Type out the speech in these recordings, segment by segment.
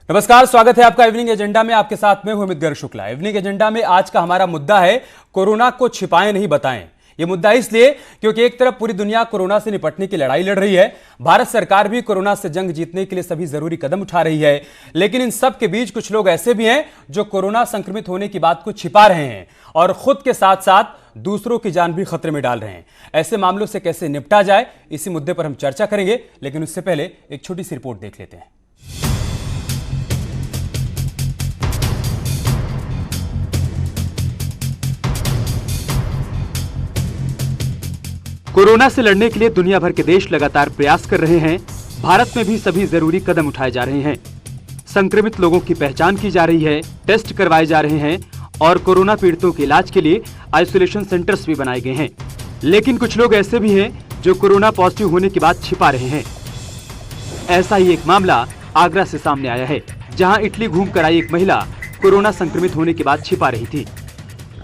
नमस्कार, स्वागत है आपका इवनिंग एजेंडा में। आपके साथ में हूं अमित शुक्ला। इवनिंग एजेंडा में आज का हमारा मुद्दा है कोरोना को छिपाएं नहीं बताएं। यह मुद्दा इसलिए क्योंकि एक तरफ पूरी दुनिया कोरोना से निपटने की लड़ाई लड़ रही है, भारत सरकार भी कोरोना से जंग जीतने के लिए सभी जरूरी कदम उठा रही है, लेकिन इन सब के बीच कुछ लोग ऐसे भी हैं जो कोरोना संक्रमित होने की बात को छिपा रहे हैं और खुद के साथ साथ दूसरों की जान भी खतरे में डाल रहे हैं। ऐसे मामलों से कैसे निपटा जाए, इसी मुद्दे पर हम चर्चा करेंगे, लेकिन उससे पहले एक छोटी सी रिपोर्ट देख लेते हैं। कोरोना से लड़ने के लिए दुनिया भर के देश लगातार प्रयास कर रहे हैं। भारत में भी सभी जरूरी कदम उठाए जा रहे हैं। संक्रमित लोगों की पहचान की जा रही है, टेस्ट करवाए जा रहे हैं और कोरोना पीड़ितों के इलाज के लिए आइसोलेशन सेंटर्स भी बनाए गए हैं। लेकिन कुछ लोग ऐसे भी हैं जो कोरोना पॉजिटिव होने की बात छिपा रहे हैं। ऐसा ही एक मामला आगरा से सामने आया है, जहाँ इटली घूम कर आई एक महिला कोरोना संक्रमित होने की बात छिपा रही थी।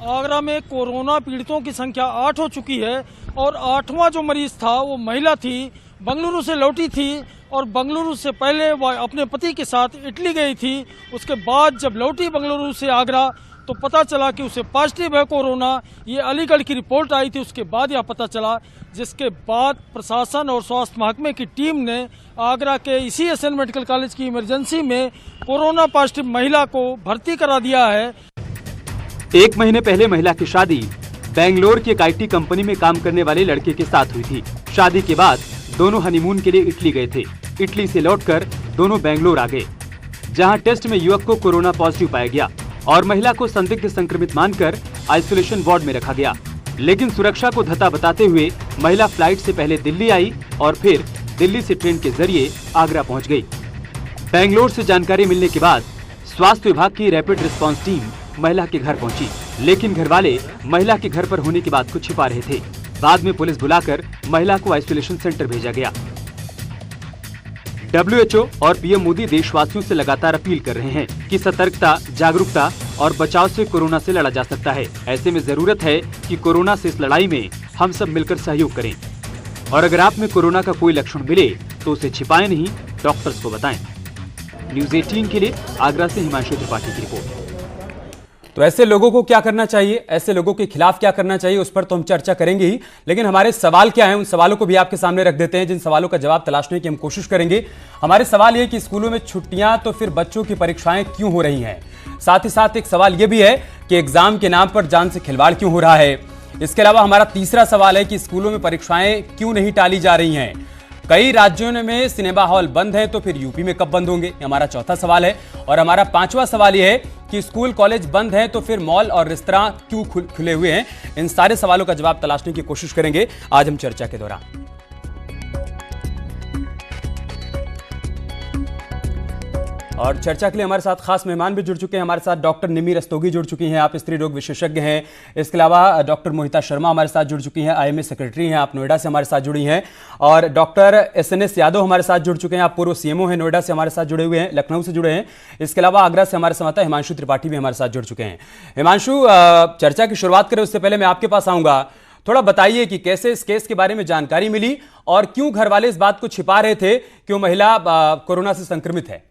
आगरा में कोरोना पीड़ितों की संख्या 8 हो चुकी है और 8वां जो मरीज था वो महिला थी, बेंगलुरु से लौटी थी और बेंगलुरु से पहले वह अपने पति के साथ इटली गई थी। उसके बाद जब लौटी बेंगलुरु से आगरा तो पता चला कि उसे पॉजिटिव है कोरोना। ये अलीगढ़ की रिपोर्ट आई थी, उसके बाद यह पता चला, जिसके बाद प्रशासन और स्वास्थ्य महकमे की टीम ने आगरा के इसी एसएन मेडिकल कॉलेज की इमरजेंसी में कोरोना पॉजिटिव महिला को भर्ती करा दिया है। एक महीने पहले महिला की शादी बेंगलोर की एक आईटी कंपनी में काम करने वाले लड़के के साथ हुई थी। शादी के बाद दोनों हनीमून के लिए इटली गए थे। इटली से लौटकर दोनों बेंगलोर आ गए, जहां टेस्ट में युवक को कोरोना पॉजिटिव पाया गया और महिला को संदिग्ध संक्रमित मानकर आइसोलेशन वार्ड में रखा गया। लेकिन सुरक्षा को धत्ता बताते हुए महिला फ्लाइट से पहले दिल्ली आई और फिर दिल्ली से ट्रेन के जरिए आगरा पहुँच गयी। बेंगलोर से जानकारी मिलने के बाद स्वास्थ्य विभाग की रैपिड रिस्पॉन्स टीम महिला के घर पहुंची, लेकिन घरवाले महिला के घर पर होने की बात को छिपा रहे थे। बाद में पुलिस बुलाकर महिला को आइसोलेशन सेंटर भेजा गया। WHO और पीएम मोदी देशवासियों से लगातार अपील कर रहे हैं कि सतर्कता, जागरूकता और बचाव से कोरोना से लड़ा जा सकता है। ऐसे में जरूरत है कि कोरोना से इस लड़ाई में हम सब मिलकर सहयोग करें और अगर आप में कोरोना का कोई लक्षण मिले तो उसे छिपाएं नहीं, डॉक्टर्स को बताएं। न्यूज़ 18 के लिए आगरा से हिमांशु त्रिपाठी की रिपोर्ट। तो ऐसे लोगों को क्या करना चाहिए, ऐसे लोगों के खिलाफ क्या करना चाहिए, उस पर तो हम चर्चा करेंगे ही, लेकिन हमारे सवाल क्या हैं, उन सवालों को भी आपके सामने रख देते हैं, जिन सवालों का जवाब तलाशने की हम कोशिश करेंगे। हमारे सवाल ये कि स्कूलों में छुट्टियां तो फिर बच्चों की परीक्षाएं क्यों हो रही हैं। साथ ही साथ एक सवाल ये भी है कि एग्जाम के नाम पर जान से खिलवाड़ क्यों हो रहा है। इसके अलावा हमारा तीसरा सवाल है कि स्कूलों में परीक्षाएं क्यों नहीं टाली जा रही हैं। कई राज्यों में सिनेमा हॉल बंद है तो फिर यूपी में कब बंद होंगे, हमारा चौथा सवाल है। और हमारा पांचवा सवाल यह है कि स्कूल कॉलेज बंद है तो फिर मॉल और रेस्तरां क्यों खुले हुए हैं। इन सारे सवालों का जवाब तलाशने की कोशिश करेंगे आज हम चर्चा के दौरान। और चर्चा के लिए हमारे साथ खास मेहमान भी जुड़ चुके हैं। हमारे साथ डॉक्टर निमी रस्तोगी जुड़ चुकी हैं, आप स्त्री रोग विशेषज्ञ हैं। इसके अलावा डॉक्टर मोहिता शर्मा हमारे साथ जुड़ चुकी हैं, IMA सेक्रेटरी हैं, आप नोएडा से हमारे साथ जुड़ी हैं। और डॉक्टर SNS यादव हमारे साथ जुड़ चुके हैं, आप पूर्व CMO हैं, नोएडा से हमारे साथ जुड़े हुए हैं, लखनऊ से जुड़े हैं। इसके अलावा आगरा से हमारे संवाददाता हिमांशु त्रिपाठी भी हमारे साथ जुड़ चुके हैं। हिमांशु, चर्चा की शुरुआत करें उससे पहले मैं आपके पास आऊँगा। थोड़ा बताइए कि कैसे इस केस के बारे में जानकारी मिली और क्यों घर वाले इस बात को छिपा रहे थे कि वो महिला कोरोना से संक्रमित है।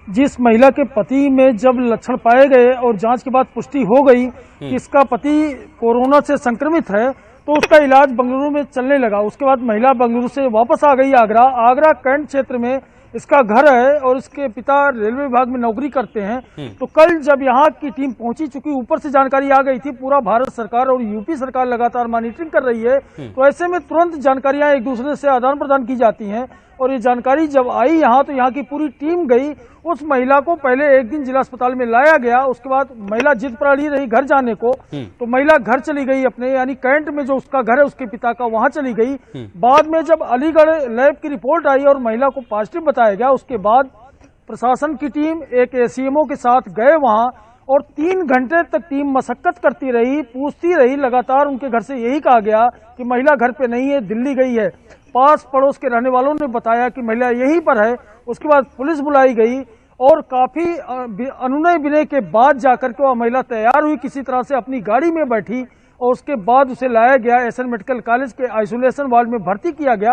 जिस महिला के पति में जब लक्षण पाए गए और जांच के बाद पुष्टि हो गई कि इसका पति कोरोना से संक्रमित है तो उसका इलाज बेंगलुरु में चलने लगा। उसके बाद महिला बेंगलुरु से वापस आ गई आगरा कैंट क्षेत्र में इसका घर है और इसके पिता रेलवे विभाग में नौकरी करते हैं। तो कल जब यहाँ की टीम पहुंची, चूंकि ऊपर से जानकारी आ गई थी, पूरा भारत सरकार और यूपी सरकार लगातार मॉनिटरिंग कर रही है, तो ऐसे में तुरंत जानकारियां एक दूसरे से आदान प्रदान की जाती हैं। और ये जानकारी जब आई यहाँ तो यहाँ की पूरी टीम गई। उस महिला को पहले एक दिन जिला अस्पताल में लाया गया, उसके बाद महिला जिद पर अड़ी रही घर जाने को, तो महिला घर चली गई अपने, यानी कैंट में जो उसका घर है उसके पिता का, वहां चली गई। बाद में जब अलीगढ़ लैब की रिपोर्ट आई और महिला को पॉजिटिव बताया गया, उसके बाद प्रशासन की टीम एक CMO के साथ गए वहां और 3 घंटे तक टीम मशक्कत करती रही, पूछती रही। लगातार उनके घर से यही कहा गया कि महिला घर पे नहीं है, दिल्ली गई है। पास पड़ोस के रहने वालों ने बताया कि महिला यहीं पर है। उसके बाद पुलिस बुलाई गई और काफी अनुनय विनय के बाद जाकर के वह महिला तैयार हुई, किसी तरह से अपनी गाड़ी में बैठी और उसके बाद उसे लाया गया एसएन मेडिकल कॉलेज के आइसोलेशन वार्ड में भर्ती किया गया।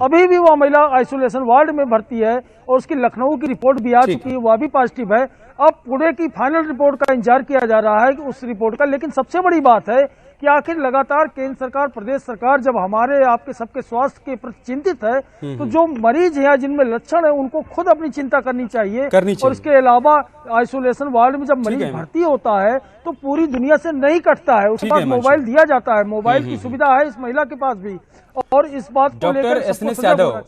अभी भी वह महिला आइसोलेशन वार्ड में भर्ती है और उसकी लखनऊ की रिपोर्ट भी आ चुकी है, वह भी पॉजिटिव है। अब पुणे की फाइनल रिपोर्ट का इंतजार किया जा रहा है कि उस रिपोर्ट का। लेकिन सबसे बड़ी बात है कि आखिर लगातार केंद्र सरकार, प्रदेश सरकार जब हमारे आपके सबके स्वास्थ्य के प्रति चिंतित है तो जो मरीज हैं जिनमें लक्षण है उनको खुद अपनी चिंता करनी चाहिए। और इसके अलावा आइसोलेशन वार्ड में जब मरीज भर्ती होता है तो पूरी दुनिया से नहीं कटता है, उसके पास मोबाइल दिया जाता है, मोबाइल की सुविधा है इस महिला के पास भी। और इस बात को डॉक्टर एसएन यादव,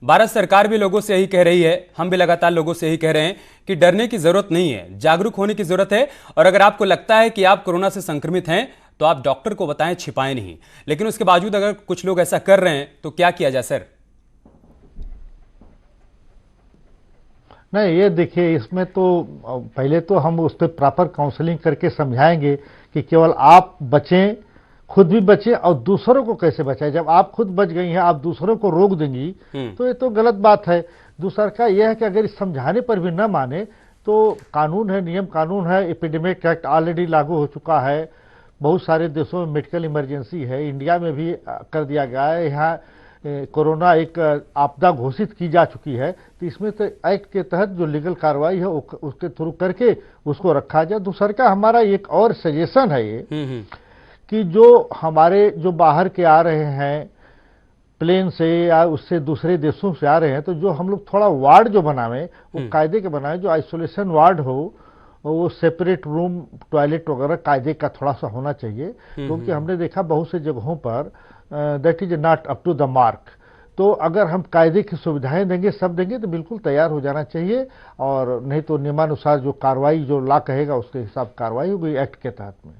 भारत सरकार भी लोगों से यही कह रही है, हम भी लगातार लोगों से यही कह रहे हैं कि डरने की जरूरत नहीं है, जागरूक होने की जरूरत है। और अगर आपको लगता है कि आप कोरोना से संक्रमित हैं तो आप डॉक्टर को बताएं, छिपाएं नहीं। लेकिन उसके बावजूद अगर कुछ लोग ऐसा कर रहे हैं तो क्या किया जाए सर? नहीं, ये देखिए, इसमें तो पहले तो हम उस पर प्रॉपर काउंसलिंग करके समझाएंगे कि केवल आप बचें, खुद भी बचें और दूसरों को कैसे बचाएं। जब आप खुद बच गई हैं, आप दूसरों को रोक देंगी तो ये तो गलत बात है। दूसरा का यह है कि अगर इस समझाने पर भी न माने तो कानून है, नियम कानून है, एपिडेमिक एक्ट ऑलरेडी लागू हो चुका है, बहुत सारे देशों में मेडिकल इमरजेंसी है, इंडिया में भी कर दिया गया है, यहाँ कोरोना एक आपदा घोषित की जा चुकी है। तो इसमें तो एक्ट के तहत जो लीगल कार्रवाई है उसके थ्रू करके उसको रखा जाए। दूसरा का हमारा एक और सजेशन है ये कि जो हमारे जो बाहर के आ रहे हैं प्लेन से या उससे दूसरे देशों से आ रहे हैं, तो जो हम लोग थोड़ा वार्ड जो बनावें वो कायदे के बनाएं, जो आइसोलेशन वार्ड हो वो सेपरेट रूम, टॉयलेट वगैरह कायदे का थोड़ा सा होना चाहिए। क्योंकि हमने देखा बहुत से जगहों पर that is not up to the mark. तो अगर हम कायदे की सुविधाएं देंगे, सब देंगे, तो बिल्कुल तैयार हो जाना चाहिए। और नहीं तो नियमानुसार जो कार्रवाई, जो लॉ कहेगा उसके हिसाब कार्रवाई होगी एक्ट के तहत में।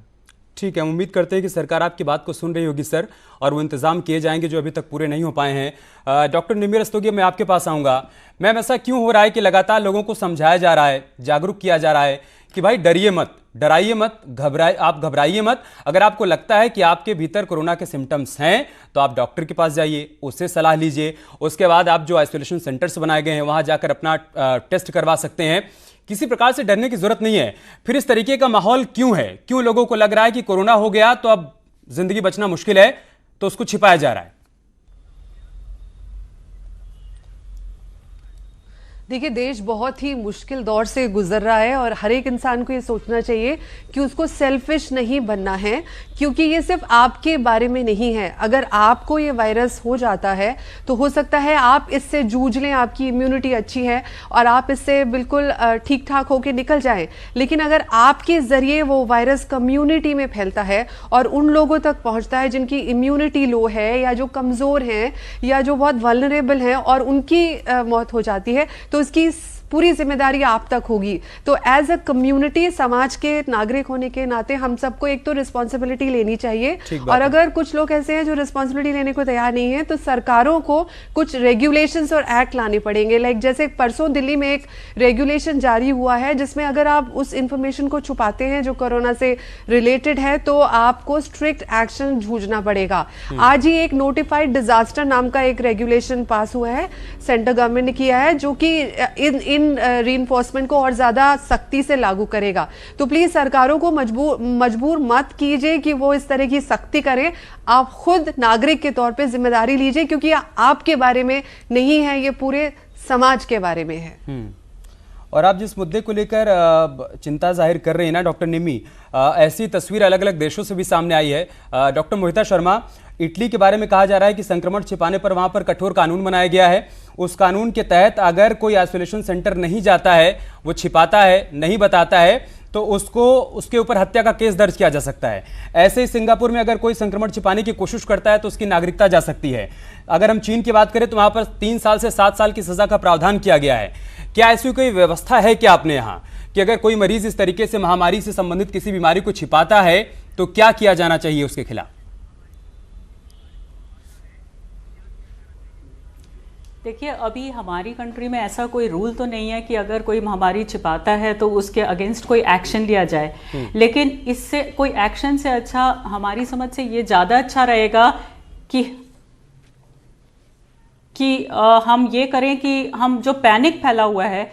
ठीक है, उम्मीद करते हैं कि सरकार आपकी बात को सुन रही होगी सर, और वो इंतजाम किए जाएंगे जो अभी तक पूरे नहीं हो पाए हैं। डॉक्टर निम्मी रस्तोगी, मैं आपके पास आऊंगा। मैम, ऐसा क्यों हो रहा है कि लगातार लोगों को समझाया जा रहा है, जागरूक किया जा रहा है कि भाई डरिए मत, डराइए मत, आप घबराइए मत। अगर आपको लगता है कि आपके भीतर कोरोना के सिम्टम्स हैं तो आप डॉक्टर के पास जाइए, उससे सलाह लीजिए। उसके बाद आप जो आइसोलेशन सेंटर्स बनाए गए हैं वहां जाकर अपना टेस्ट करवा सकते हैं। किसी प्रकार से डरने की जरूरत नहीं है। फिर इस तरीके का माहौल क्यों है? क्यों लोगों को लग रहा है कि कोरोना हो गया तो अब जिंदगी बचना मुश्किल है, तो उसको छिपाया जा रहा है? देखिए, देश बहुत ही मुश्किल दौर से गुजर रहा है और हर एक इंसान को ये सोचना चाहिए कि उसको सेल्फिश नहीं बनना है, क्योंकि ये सिर्फ आपके बारे में नहीं है। अगर आपको ये वायरस हो जाता है तो हो सकता है आप इससे जूझ लें, आपकी इम्यूनिटी अच्छी है और आप इससे बिल्कुल ठीक ठाक होकर निकल जाएं। लेकिन अगर आपके जरिए वो वायरस कम्युनिटी में फैलता है और उन लोगों तक पहुंचता है जिनकी इम्यूनिटी लो है या जो कमजोर हैं या जो बहुत वल्नरेबल हैं और उनकी मौत हो जाती है, तो इसकी पूरी जिम्मेदारी आप तक होगी। तो एज अ कम्युनिटी, समाज के नागरिक होने के नाते हम सबको एक तो रिस्पॉन्सिबिलिटी लेनी चाहिए। और अगर कुछ लोग ऐसे हैं जो रिस्पॉन्सिबिलिटी लेने को तैयार नहीं है तो सरकारों को कुछ रेगुलेशंस और एक्ट लाने पड़ेंगे। लाइक जैसे परसों दिल्ली में एक रेगुलेशन जारी हुआ है जिसमें अगर आप उस इंफॉर्मेशन को छुपाते हैं जो कोरोना से रिलेटेड है तो आपको स्ट्रिक्ट एक्शन जूझना पड़ेगा। आज ही एक नोटिफाइड डिजास्टर नाम का एक रेगुलेशन पास हुआ है, सेंट्रल गवर्नमेंट ने किया है, जो कि इन रीइंफोर्समेंट को और ज्यादा सख्ती से लागू करेगा। तो प्लीज सरकारों को मजबूर मत कीजिए कि वो इस तरह की सख्ती करें। आप खुद नागरिक के तौर पे जिम्मेदारी लीजिए, क्योंकि आपके बारे में नहीं है, ये पूरे समाज के बारे में है। और आप जिस मुद्दे को लेकर चिंता जाहिर कर रहे हैं ना डॉक्टर निम्मी, ऐसी तस्वीर अलग अलग देशों से भी सामने आई है। डॉक्टर मोहिता शर्मा, इटली के बारे में कहा जा रहा है कि संक्रमण छिपाने पर वहां पर कठोर कानून बनाया गया है। उस कानून के तहत अगर कोई आइसोलेशन सेंटर नहीं जाता है, वो छिपाता है, नहीं बताता है, तो उसके ऊपर हत्या का केस दर्ज किया जा सकता है। ऐसे ही सिंगापुर में अगर कोई संक्रमण छिपाने की कोशिश करता है तो उसकी नागरिकता जा सकती है। अगर हम चीन की बात करें तो वहां पर 3 साल से 7 साल की सजा का प्रावधान किया गया है। क्या ऐसी कोई व्यवस्था है क्या अपने यहाँ कि अगर कोई मरीज इस तरीके से महामारी से संबंधित किसी बीमारी को छिपाता है तो क्या किया जाना चाहिए उसके खिलाफ? देखिए, अभी हमारी कंट्री में ऐसा कोई रूल तो नहीं है कि अगर कोई महामारी छिपाता है तो उसके अगेंस्ट कोई एक्शन लिया जाए। लेकिन इससे कोई एक्शन से अच्छा, हमारी समझ से ये ज़्यादा अच्छा रहेगा कि हम ये करें कि हम जो पैनिक फैला हुआ है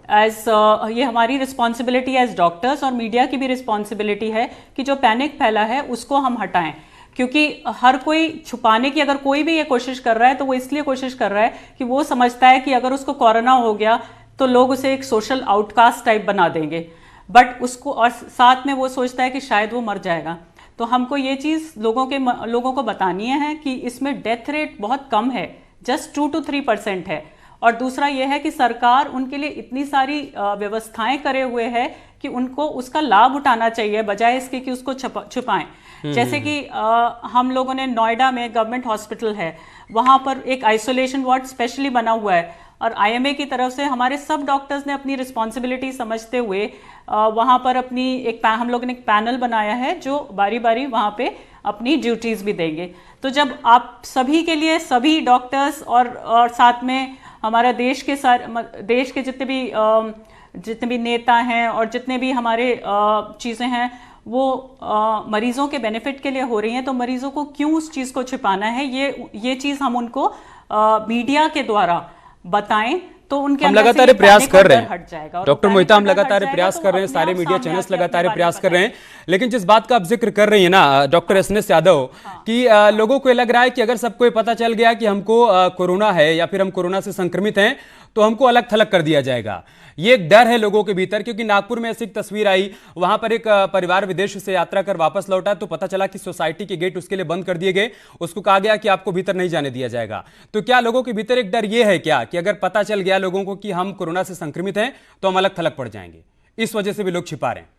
ये हमारी रिस्पॉन्सिबिलिटी एज डॉक्टर्स और मीडिया की भी रिस्पॉन्सिबिलिटी है कि जो पैनिक फैला है उसको हम हटाएं, क्योंकि हर कोई छुपाने की अगर कोई भी ये कोशिश कर रहा है तो वो इसलिए कोशिश कर रहा है कि वो समझता है कि अगर उसको कोरोना हो गया तो लोग उसे एक सोशल आउटकास्ट टाइप बना देंगे, बट उसको और साथ में वो सोचता है कि शायद वो मर जाएगा। तो हमको ये चीज़ लोगों को बतानी है कि इसमें डेथ रेट बहुत कम है, जस्ट 2 to 3% है। और दूसरा ये है कि सरकार उनके लिए इतनी सारी व्यवस्थाएं करे हुए है कि उनको उसका लाभ उठाना चाहिए बजाय इसके कि उसको छुपाएं। जैसे कि हम लोगों ने नोएडा में गवर्नमेंट हॉस्पिटल है, वहाँ पर एक आइसोलेशन वार्ड स्पेशली बना हुआ है और IMA की तरफ से हमारे सब डॉक्टर्स ने अपनी रिस्पॉन्सिबिलिटी समझते हुए वहाँ पर हम लोगों ने एक पैनल बनाया है जो बारी बारी वहाँ पे अपनी ड्यूटीज भी देंगे। तो जब आप सभी के लिए सभी डॉक्टर्स और साथ में हमारा देश के जितने भी नेता हैं और जितने भी हमारे चीज़ें हैं वो मरीजों के बेनिफिट के लिए हो रही हैं, तो मरीजों को क्यों उस चीज़ को छिपाना है, ये चीज़ हम उनको मीडिया के द्वारा बताएं तो उनके हम लगातार प्रयास कर रहे हैं डॉक्टर मोहिता, हम लगातार प्रयास कर रहे हैं, सारे मीडिया चैनल्स लगातार प्रयास कर रहे हैं। लेकिन जिस बात का आप जिक्र कर रही है ना डॉक्टर SNS यादव कि लोगों को लग रहा है कि अगर सबको पता चल गया कि हमको कोरोना है या फिर हम कोरोना से संक्रमित हैं तो हमको अलग थलग कर दिया जाएगा। ये एक डर है लोगों के भीतर, क्योंकि नागपुर में ऐसी एक तस्वीर आई, वहां पर एक परिवार विदेश से यात्रा कर वापस लौटा तो पता चला कि सोसाइटी के गेट उसके लिए बंद कर दिए गए, उसको कहा गया कि आपको भीतर नहीं जाने दिया जाएगा। तो क्या लोगों के भीतर एक डर ये है क्या कि अगर पता चल गया लोगों को कि हम कोरोना से संक्रमित हैं तो हम अलग थलग पड़ जाएंगे, इस वजह से भी लोग छिपा रहे हैं?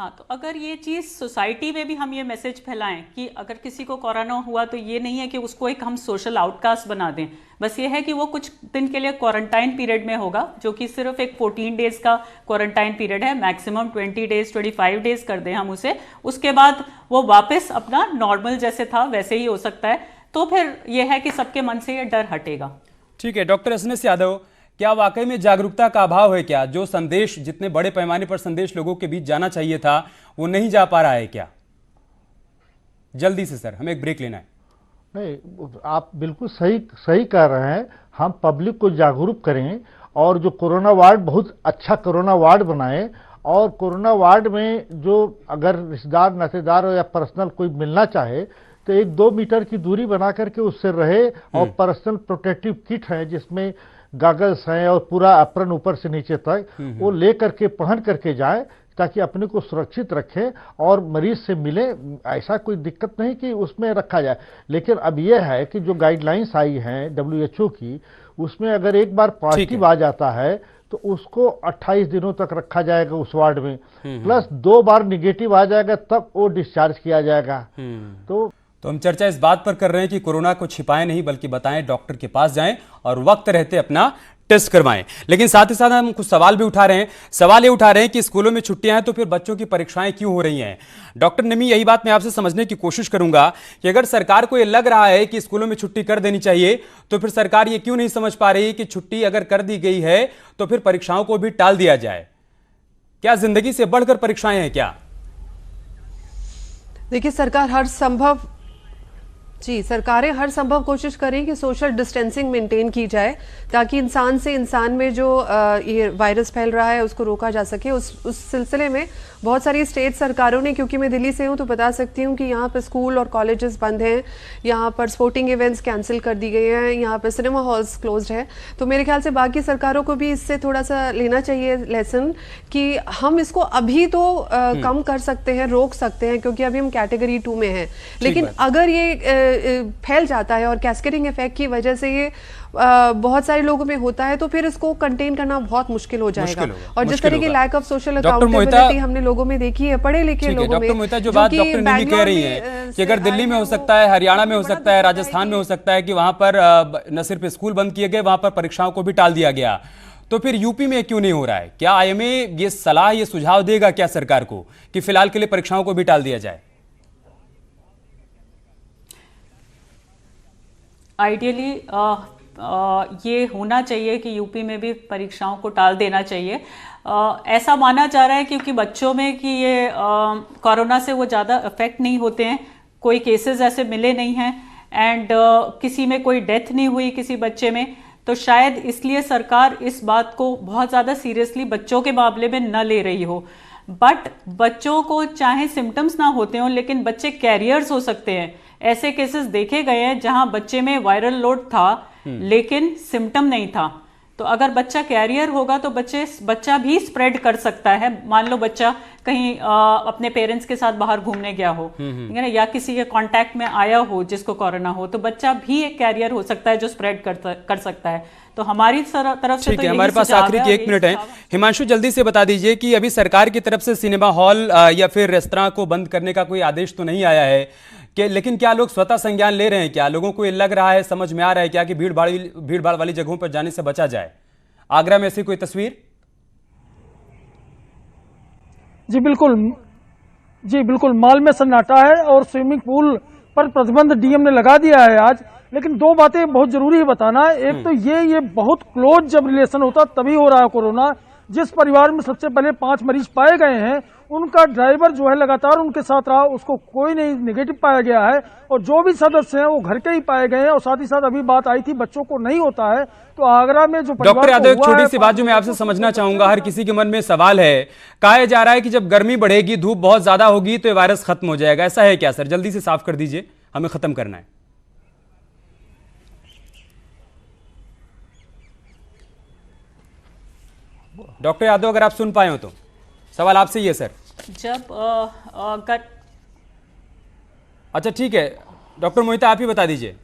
तो अगर ये चीज़ सोसाइटी में भी हम ये मैसेज फैलाएं कि अगर किसी को कोरोना हुआ तो ये नहीं है कि उसको एक हम सोशल आउटकास्ट बना दें, बस ये है कि वो कुछ दिन के लिए क्वारंटाइन पीरियड में होगा, जो कि सिर्फ एक 14 डेज का क्वारंटाइन पीरियड है, मैक्सिमम 20 डेज 25 डेज कर दें हम उसे, उसके बाद वो वापस अपना नॉर्मल जैसे था वैसे ही हो सकता है। तो फिर ये है कि सबके मन से ये डर हटेगा। ठीक है डॉक्टर SNS यादव, क्या वाकई में जागरूकता का अभाव है क्या? जो संदेश जितने बड़े पैमाने पर संदेश लोगों के बीच जाना चाहिए था वो नहीं जा पा रहा है क्या? जल्दी से सर, हमें एक ब्रेक लेना है। नहीं, आप बिल्कुल सही कह रहे हैं। हम पब्लिक को जागरूक करें और जो कोरोना वार्ड बहुत अच्छा कोरोना वार्ड बनाएं, और कोरोना वार्ड में जो अगर रिश्तेदार नातेदार या पर्सनल कोई मिलना चाहे तो 1-2 मीटर की दूरी बना करके उससे रहे, और पर्सनल प्रोटेक्टिव किट है जिसमें गागल्स हैं और पूरा अप्रन ऊपर से नीचे तक वो ले करके पहन करके जाए ताकि अपने को सुरक्षित रखें और मरीज से मिले। ऐसा कोई दिक्कत नहीं कि उसमें रखा जाए, लेकिन अब यह है कि जो गाइडलाइंस आई हैं WHO की, उसमें अगर एक बार पॉजिटिव आ जाता है तो उसको 28 दिनों तक रखा जाएगा उस वार्ड में, प्लस 2 बार निगेटिव आ जाएगा तब वो डिस्चार्ज किया जाएगा। तो हम चर्चा इस बात पर कर रहे हैं कि कोरोना को छिपाएं नहीं बल्कि बताएं, डॉक्टर के पास जाएं और वक्त रहते अपना टेस्ट करवाएं। लेकिन साथ ही साथ हम कुछ सवाल भी उठा रहे हैं। सवाल ये उठा रहे हैं कि स्कूलों में छुट्टियां हैं तो फिर बच्चों की परीक्षाएं क्यों हो रही हैं? डॉक्टर निमी, यही बात मैं आपसे समझने की कोशिश करूंगा कि अगर सरकार को ये लग रहा है कि स्कूलों में छुट्टी कर देनी चाहिए तो फिर सरकार ये क्यों नहीं समझ पा रही कि छुट्टी अगर कर दी गई है तो फिर परीक्षाओं को भी टाल दिया जाए? क्या जिंदगी से बढ़कर परीक्षाएं हैं क्या? देखिए, सरकारें हर संभव कोशिश करें कि सोशल डिस्टेंसिंग मेंटेन की जाए ताकि इंसान से इंसान में जो ये वायरस फैल रहा है उसको रोका जा सके। उस सिलसिले में बहुत सारी स्टेट सरकारों ने, क्योंकि मैं दिल्ली से हूँ तो बता सकती हूँ कि यहाँ पर स्कूल और कॉलेजेस बंद हैं, यहाँ पर स्पोर्टिंग इवेंट्स कैंसिल कर दी गए हैं, यहाँ पर सिनेमा हॉल्स क्लोज्ड है। तो मेरे ख्याल से बाकी सरकारों को भी इससे थोड़ा सा लेना चाहिए लेसन कि हम इसको अभी तो कम कर सकते हैं, रोक सकते हैं, क्योंकि अभी हम कैटेगरी 2 में हैं। लेकिन अगर ये फैल जाता है और कैस्केडिंग इफेक्ट की वजह से ये बहुत सारे लोगों में होता है तो फिर इसको कंटेन करना बहुत मुश्किल हो जाएगा। और जिस तरह की लैक ऑफ सोशल अकाउंटेबिलिटी हमने लोगों में देखी है, पढ़े लिखे लोगों में। डॉक्टर मोहिता, जो बात डॉक्टर निमी कह रही है कि अगर दिल्ली में हो सकता है, हरियाणा में हो सकता है, राजस्थान में हो सकता है कि वहां पर न सिर्फ स्कूल बंद किए गए, वहां पर परीक्षाओं को भी टाल दिया गया, तो फिर यूपी में क्यों नहीं हो रहा है? क्या IMA ये सलाह, ये सुझाव देगा क्या सरकार को कि फिलहाल के लिए परीक्षाओं को भी टाल दिया जाए? आइडियली ये होना चाहिए कि यूपी में भी परीक्षाओं को टाल देना चाहिए। ऐसा माना जा रहा है क्योंकि बच्चों में कि ये कोरोना से वो ज़्यादा अफेक्ट नहीं होते हैं, कोई केसेस ऐसे मिले नहीं हैं, एंड किसी में कोई डेथ नहीं हुई किसी बच्चे में, तो शायद इसलिए सरकार इस बात को बहुत ज़्यादा सीरियसली बच्चों के मामले में न ले रही हो। बट बच्चों को चाहे सिम्टम्स ना होते हों, लेकिन बच्चे कैरियर्स हो सकते हैं। ऐसे केसेस देखे गए हैं जहां बच्चे में वायरल लोड था लेकिन सिम्टम नहीं था। तो अगर बच्चा कैरियर होगा तो बच्चा भी स्प्रेड कर सकता है। मान लो बच्चा कहीं अपने पेरेंट्स के साथ बाहर घूमने गया हो, ठीक है ना, या किसी के कांटेक्ट में आया हो जिसको कोरोना हो, तो बच्चा भी एक कैरियर हो सकता है जो स्प्रेड कर सकता है। तो हमारी तरफ से ठीक है, हमारे पास आखिरी के 1 मिनट है। हिमांशु, जल्दी से बता दीजिए कि अभी सरकार की तरफ से सिनेमा हॉल या फिर रेस्तरां को बंद करने का कोई आदेश तो नहीं आया है कि, लेकिन क्या लोग स्वतः संज्ञान ले रहे हैं? क्या लोगों को ये लग रहा है, समझ में आ रहा है क्या कि भीड़ भाड़ वाली जगहों पर जाने से बचा जाए? आगरा में ऐसी कोई तस्वीर? जी बिल्कुल माल में सन्नाटा है और स्विमिंग पूल पर प्रतिबंध डीएम ने लगा दिया है आज। लेकिन दो बातें बहुत जरूरी है बताना। एक तो ये बहुत क्लोज जब रिलेशन होता तभी हो रहा है कोरोना। जिस परिवार में सबसे पहले 5 मरीज पाए गए हैं, उनका ड्राइवर जो है लगातार उनके साथ रहा, उसको कोई नहीं नेगेटिव पाया गया है, और जो भी सदस्य हैं वो घर के ही पाए गए हैं। और साथ ही साथ अभी बात आई थी बच्चों को नहीं होता है, तो आगरा में जो डॉक्टर यादव, एक छोटी सी बात जो मैं आपसे समझना चाहूंगा, हर किसी के मन में सवाल है, कहा जा रहा है कि जब गर्मी बढ़ेगी, धूप बहुत ज्यादा होगी तो ये वायरस खत्म हो जाएगा, ऐसा है क्या सर? जल्दी से साफ कर दीजिए, हमें खत्म करना है। डॉक्टर यादव, अगर आप सुन पाए हो तो सवाल आपसे ही है सर। अच्छा ठीक है, डॉक्टर मोहिता आप ही बता दीजिए।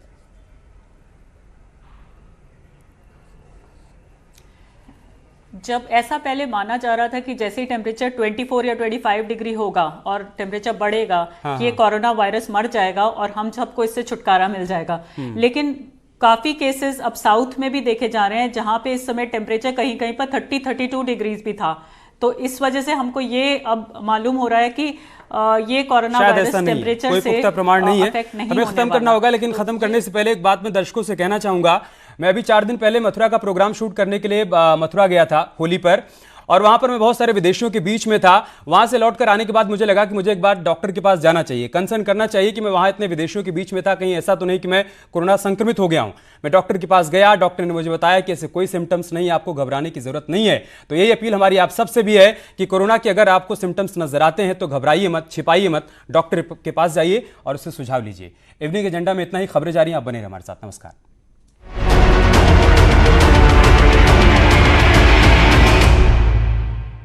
जब ऐसा पहले माना जा रहा था कि जैसे ही टेम्परेचर 24 या 25 डिग्री होगा और टेम्परेचर बढ़ेगा कि ये कोरोना वायरस मर जाएगा और हम सबको इससे छुटकारा मिल जाएगा, लेकिन काफी केसेस अब साउथ में भी देखे जा रहे हैं जहां पे इस समय टेम्परेचर कहीं कहीं पर 30-32 डिग्रीज भी था। तो इस वजह से हमको ये अब मालूम हो रहा है कि ये कोरोना वायरस टेम्परेचर कोई से पुख्ता प्रमाण नहीं है, हमें खत्म करना होगा। लेकिन खत्म करने से पहले एक बात मैं दर्शकों से कहना चाहूंगा। मैं अभी 4 दिन पहले मथुरा का प्रोग्राम शूट करने के लिए मथुरा गया था होली पर, और वहां पर मैं बहुत सारे विदेशियों के बीच में था। वहां से लौटकर आने के बाद मुझे लगा कि मुझे एक बार डॉक्टर के पास जाना चाहिए, कंसर्न करना चाहिए कि मैं वहां इतने विदेशियों के बीच में था, कहीं ऐसा तो नहीं कि मैं कोरोना संक्रमित हो गया हूं। मैं डॉक्टर के पास गया, डॉक्टर ने मुझे बताया कि ऐसे कोई सिम्टम्स नहीं, आपको घबराने की जरूरत नहीं है। तो यही अपील हमारी आप सबसे भी है कि कोरोना के अगर आपको सिम्टम्स नजर आते हैं तो घबराइए मत, छिपाइए मत, डॉक्टर के पास जाइए और उससे सुझाव लीजिए। इवनिंग एजेंडा में इतना ही। खबरें जारी हैं, आप बने रहिए हमारे साथ। नमस्कार।